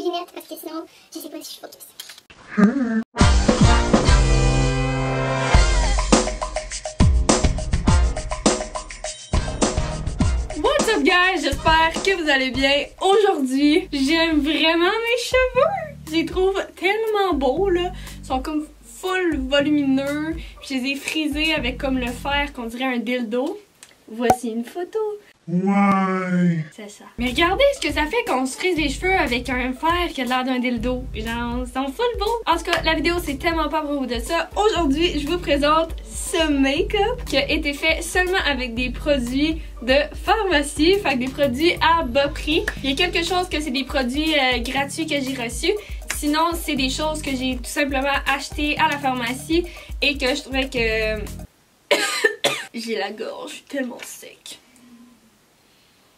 mes lunettes parce que sinon, je sais pas si je focus. What's up guys, j'espère que vous allez bien. Aujourd'hui, j'aime vraiment mes cheveux. Je les trouve tellement beaux là. Ils sont comme full volumineux. Je les ai frisés avec comme le fer qu'on dirait un dildo. Voici une photo. Ouais. C'est ça. Mais regardez ce que ça fait quand on se frise les cheveux avec un fer qui a l'air d'un dildo. Genre, ils sont full beaux. En tout cas, la vidéo c'est tellement pas à propos de ça. Aujourd'hui, je vous présente ce make-up qui a été fait seulement avec des produits de pharmacie, fait que des produits à bas prix. Il y a quelque chose que c'est des produits gratuits que j'ai reçus. Sinon, c'est des choses que j'ai tout simplement achetées à la pharmacie et que je trouvais que j'ai la gorge, je suis tellement sec.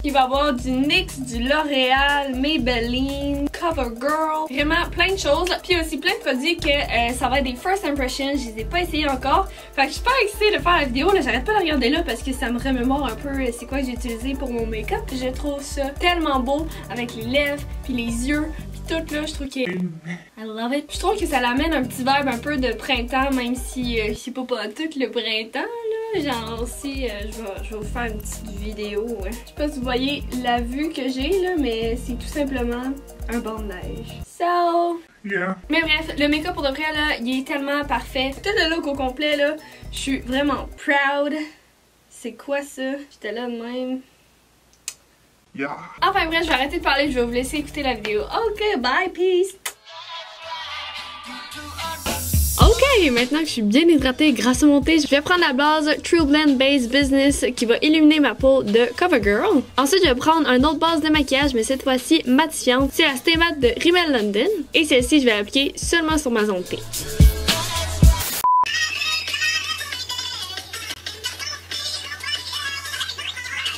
Il va y avoir du NYX, du L'Oréal, Maybelline, CoverGirl, vraiment plein de choses. Puis aussi plein de produits que ça va être des first impressions, je les ai pas essayés encore. Fait que je suis pas excitée de faire la vidéo, là, j'arrête pas de regarder là parce que ça me remémore un peu c'est quoi que j'ai utilisé pour mon make-up. Je trouve ça tellement beau avec les lèvres, puis les yeux, puis tout là, je trouve que... I love it. Je trouve que ça l'amène un petit vibe un peu de printemps, même si c'est pas tout le printemps là. Genre aussi, je vais vous faire une petite vidéo. Ouais. Je sais pas si vous voyez la vue que j'ai là, mais c'est tout simplement un banc de neige. So... Yeah. Mais bref, le make-up pour de vrai là, il est tellement parfait. Tout le look au complet là, je suis vraiment proud. C'est quoi ça? J'étais là de même. Yeah. Enfin bref, je vais arrêter de parler, je vais vous laisser écouter la vidéo. Ok, bye, peace! Ok, maintenant que je suis bien hydratée grâce au mon thé, je vais prendre la base True Blend Base Business qui va illuminer ma peau de CoverGirl. Ensuite, je vais prendre une autre base de maquillage, mais cette fois-ci matifiante. C'est la Stay Matte de Rimmel London. Et celle-ci, je vais l'appliquer seulement sur ma zone T.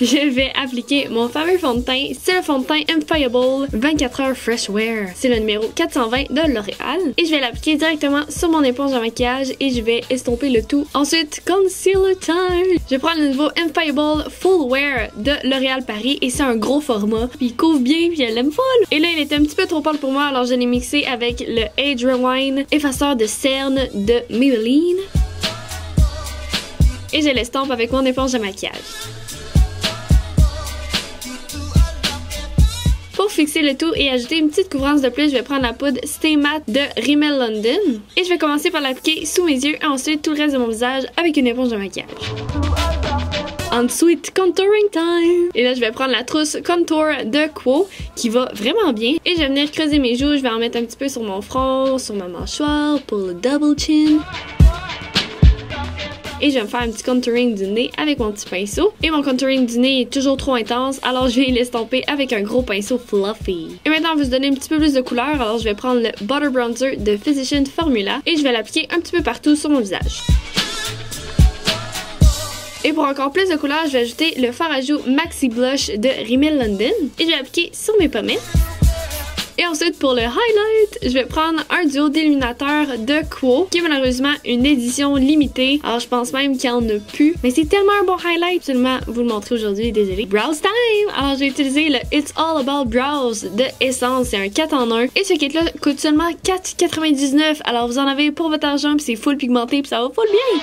Je vais appliquer mon fameux fond de teint. C'est le fond de teint Infallible 24h Fresh Wear. C'est le numéro 420 de L'Oréal. Et je vais l'appliquer directement sur mon éponge de maquillage et je vais estomper le tout. Ensuite, concealer time. Je prends le nouveau Infallible Full Wear de L'Oréal Paris et c'est un gros format. Puis il couvre bien puis je l'aime full. Et là, il était un petit peu trop pâle pour moi, alors je l'ai mixé avec le Age Rewind effaceur de cerne de Maybelline. Et je l'estompe avec mon éponge de maquillage. Pour fixer le tout et ajouter une petite couvrance de plus, je vais prendre la poudre Stay Matte de Rimmel London. Et je vais commencer par l'appliquer sous mes yeux et ensuite tout le reste de mon visage avec une éponge de maquillage. Ensuite, contouring time! Et là, je vais prendre la trousse Contour de Quo qui va vraiment bien. Et je vais venir creuser mes joues, je vais en mettre un petit peu sur mon front, sur ma mâchoire pour le double chin. Et je vais me faire un petit contouring du nez avec mon petit pinceau. Et mon contouring du nez est toujours trop intense, alors je vais l'estomper avec un gros pinceau fluffy. Et maintenant, on va se donner un petit peu plus de couleur, alors je vais prendre le Butter Bronzer de Physician Formula et je vais l'appliquer un petit peu partout sur mon visage. Et pour encore plus de couleur, je vais ajouter le fard à joues Maxi Blush de Rimmel London et je vais l'appliquer sur mes pommettes. Et ensuite, pour le highlight, je vais prendre un duo d'illuminateur de Quo, qui est malheureusement une édition limitée. Alors, je pense même qu'il n'y en a plus. Mais c'est tellement un bon highlight. Absolument, vous le montrer aujourd'hui, désolé. Brows time! Alors, j'ai utilisé le It's All About Brows de Essence. C'est un 4 en 1. Et ce kit-là coûte seulement 4,99. Alors, vous en avez pour votre argent, puis c'est full pigmenté, puis ça va full bien.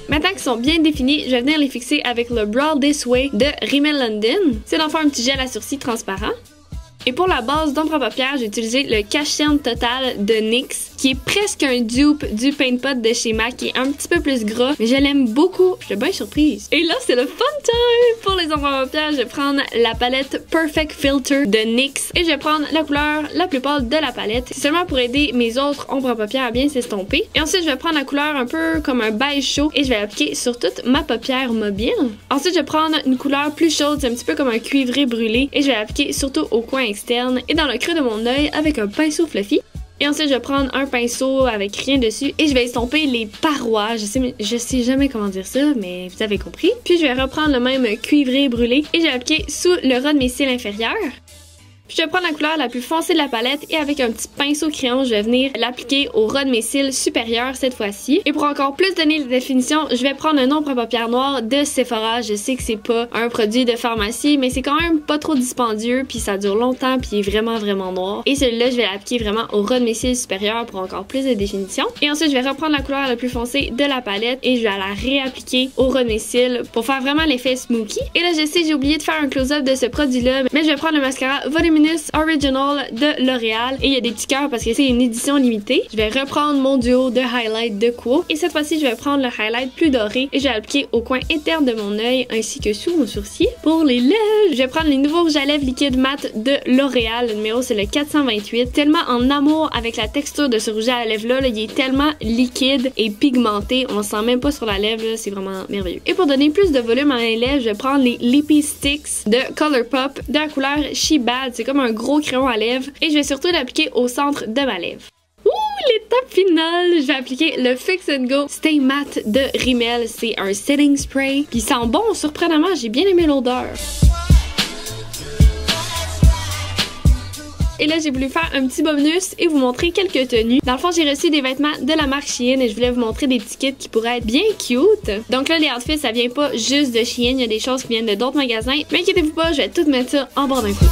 Maintenant qu'ils sont bien définis, je vais venir les fixer avec le Brow This Way de Rimmel London. C'est d'en faire un petit gel à sourcils transparent. Et pour la base d'ombre à paupières, j'ai utilisé le Cache Cerne Total de NYX, qui est presque un dupe du Paint Pot de chez MAC, qui est un petit peu plus gras, mais je l'aime beaucoup. Je suis bien surprise. Et là, c'est le fun time! Pour les ombres à paupières, je vais prendre la palette Perfect Filter de NYX et je vais prendre la couleur la plus pâle de la palette. C'est seulement pour aider mes autres ombres à paupières à bien s'estomper. Et ensuite, je vais prendre la couleur un peu comme un beige chaud et je vais l'appliquer sur toute ma paupière mobile. Ensuite, je vais prendre une couleur plus chaude, c'est un petit peu comme un cuivré brûlé et je vais l'appliquer surtout au coin externe et dans le creux de mon œil avec un pinceau fluffy. Et ensuite, je vais prendre un pinceau avec rien dessus et je vais estomper les parois. Je sais jamais comment dire ça, mais vous avez compris. Puis, je vais reprendre le même cuivré brûlé et je vais l'appliquer sous le ras de mes cils inférieurs. Puis je vais prendre la couleur la plus foncée de la palette et avec un petit pinceau crayon, je vais venir l'appliquer au ras de mes cils supérieurs cette fois-ci. Et pour encore plus donner de définition, je vais prendre un ombre à paupières noire de Sephora. Je sais que c'est pas un produit de pharmacie, mais c'est quand même pas trop dispendieux, puis ça dure longtemps, puis il est vraiment noir. Et celui-là, je vais l'appliquer vraiment au ras de mes cils supérieurs pour encore plus de définition. Et ensuite, je vais reprendre la couleur la plus foncée de la palette et je vais la réappliquer au ras de mes cils pour faire vraiment l'effet smoky. Et là, je sais, j'ai oublié de faire un close-up de ce produit-là, mais je vais prendre le mascara Voluminous Original de L'Oréal et il y a des petits cœurs parce que c'est une édition limitée. Je vais reprendre mon duo de highlight de Quo et cette fois-ci, je vais prendre le highlight plus doré et je vais l'appliquer au coin interne de mon œil ainsi que sous mon sourcil. Pour les lèvres, je vais prendre les nouveaux rouges à lèvres liquide mat de L'Oréal. Le numéro, c'est le 428. Tellement en amour avec la texture de ce rouge à lèvres-là. Il est tellement liquide et pigmenté. On le sent même pas sur la lèvre. C'est vraiment merveilleux. Et pour donner plus de volume à mes lèvres, je vais prendre les Lippy Sticks de Colourpop de la couleur She Bad. C'est comme un gros crayon à lèvres. Et je vais surtout l'appliquer au centre de ma lèvre. L'étape finale, je vais appliquer le Fix and Go Stay Matte de Rimmel. C'est un setting spray. Puis il sent bon, surprenamment, j'ai bien aimé l'odeur. Et là, j'ai voulu faire un petit bonus et vous montrer quelques tenues. Dans le fond, j'ai reçu des vêtements de la marque Shein et je voulais vous montrer des petits kits qui pourraient être bien cute. Donc là, les outfits, ça vient pas juste de Shein. Il y a des choses qui viennent de d'autres magasins. Mais inquiétez-vous pas, je vais tout mettre ça en bord d'un coup.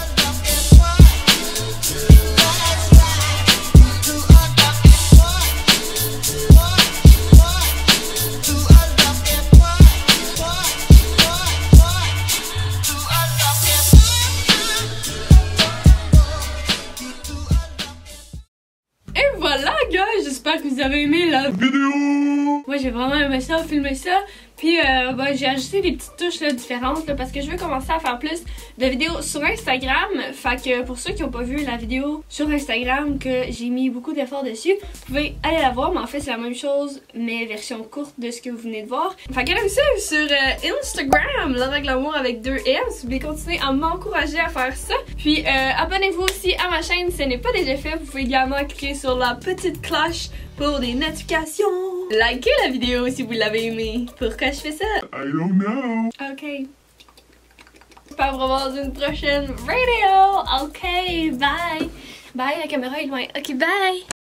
Voilà, guys, j'espère que vous avez aimé la vidéo. Moi, j'ai vraiment aimé ça, filmer ça. Puis, j'ai ajouté des petites touches là, différentes là, parce que je veux commencer à faire plus de vidéos sur Instagram. Fait que pour ceux qui n'ont pas vu la vidéo sur Instagram, que j'ai mis beaucoup d'efforts dessus, vous pouvez aller la voir. Mais en fait, c'est la même chose, mais version courte de ce que vous venez de voir. Fait qu'allez me suivre sur Instagram, Laura Glamour avec 2 M. Si vous voulez continuer à m'encourager à faire ça. Puis, abonnez-vous aussi à ma chaîne si ce n'est pas déjà fait. Vous pouvez également cliquer sur la petite cloche pour des notifications. Likez la vidéo si vous l'avez aimée. Pourquoi je fais ça? I don't know. Ok. J'espère vous revoir dans une prochaine vidéo. Ok, bye. Bye, la caméra est loin. Ok, bye.